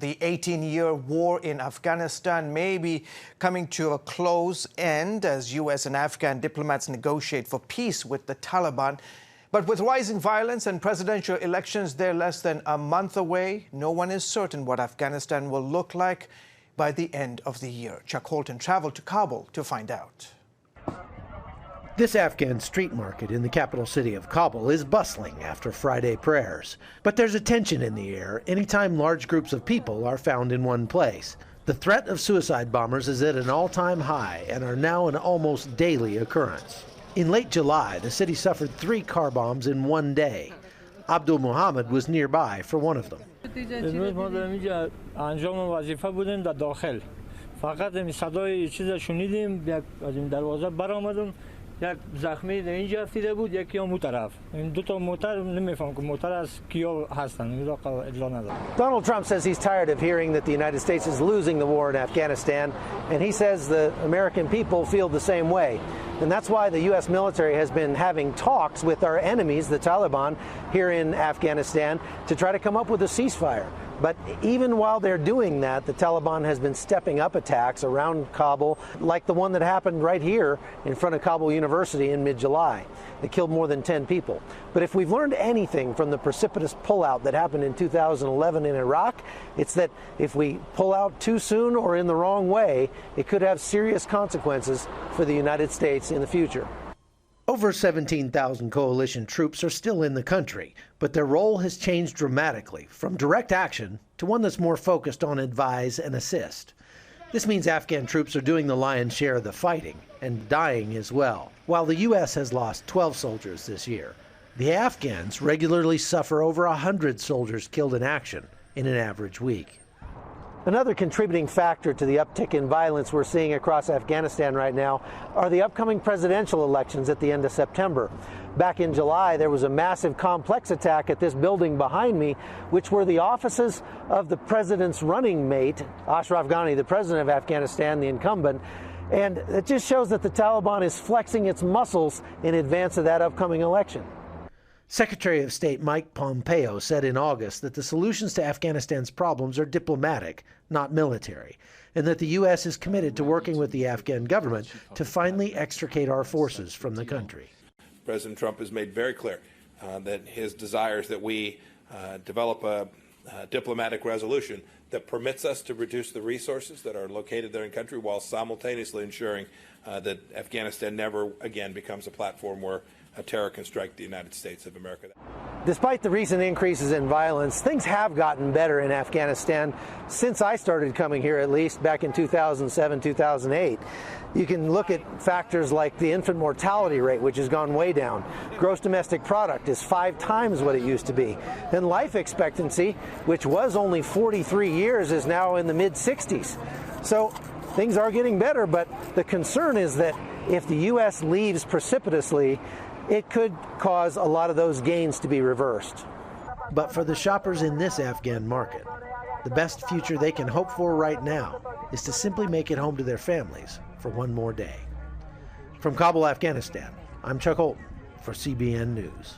The 18-year war in Afghanistan may be coming to a close end as U.S. and Afghan diplomats negotiate for peace with the Taliban. But with rising violence and presidential elections there less than a month away, no one is certain what Afghanistan will look like by the end of the year. Chuck Holton traveled to Kabul to find out. This Afghan street market in the capital city of Kabul is bustling after Friday prayers. But there's a tension in the air anytime large groups of people are found in one place. The threat of suicide bombers is at an all-time high and are now an almost daily occurrence. In late July, the city suffered 3 car bombs in one day. Abdul Muhammad was nearby for one of them. Donald Trump says he's tired of hearing that the United States is losing the war in Afghanistan, and he says the American people feel the same way. And that's why the U.S. military has been having talks with our enemies, the Taliban, here in Afghanistan to try to come up with a ceasefire. But even while they're doing that, the Taliban has been stepping up attacks around Kabul, like the one that happened right here in front of Kabul University in mid-July. It killed more than 10 people. But if we've learned anything from the precipitous pullout that happened in 2011 in Iraq, it's that if we pull out too soon or in the wrong way, it could have serious consequences for the United States in the future. Over 17,000 coalition troops are still in the country, but their role has changed dramatically from direct action to one that's more focused on advise and assist. This means Afghan troops are doing the lion's share of the fighting and dying as well. While the U.S. has lost 12 soldiers this year, the Afghans regularly suffer over 100 soldiers killed in action in an average week. Another contributing factor to the uptick in violence we're seeing across Afghanistan right now are the upcoming presidential elections at the end of September. Back in July, there was a massive complex attack at this building behind me, which were the offices of the president's running mate, Ashraf Ghani, the president of Afghanistan, the incumbent. And it just shows that the Taliban is flexing its muscles in advance of that upcoming election. Secretary of State Mike Pompeo said in August that the solutions to Afghanistan's problems are diplomatic, not military, and that the U.S. is committed to working with the Afghan government to finally extricate our forces from the country. President Trump has made very clear that his desire is that we develop a diplomatic resolution that permits us to reduce the resources that are located there in country while simultaneously ensuring that Afghanistan never again becomes a platform where a terror can strike the United States of America. Despite the recent increases in violence, things have gotten better in Afghanistan since I started coming here, at least back in 2007, 2008. You can look at factors like the infant mortality rate, which has gone way down. Gross domestic product is 5 times what it used to be. And life expectancy, which was only 43 years, is now in the mid-60s. So things are getting better, but the concern is that if the U.S. leaves precipitously, it could cause a lot of those gains to be reversed. But for the shoppers in this Afghan market, the best future they can hope for right now is to simply make it home to their families for one more day. From Kabul, Afghanistan, I'm Chuck Holton for CBN News.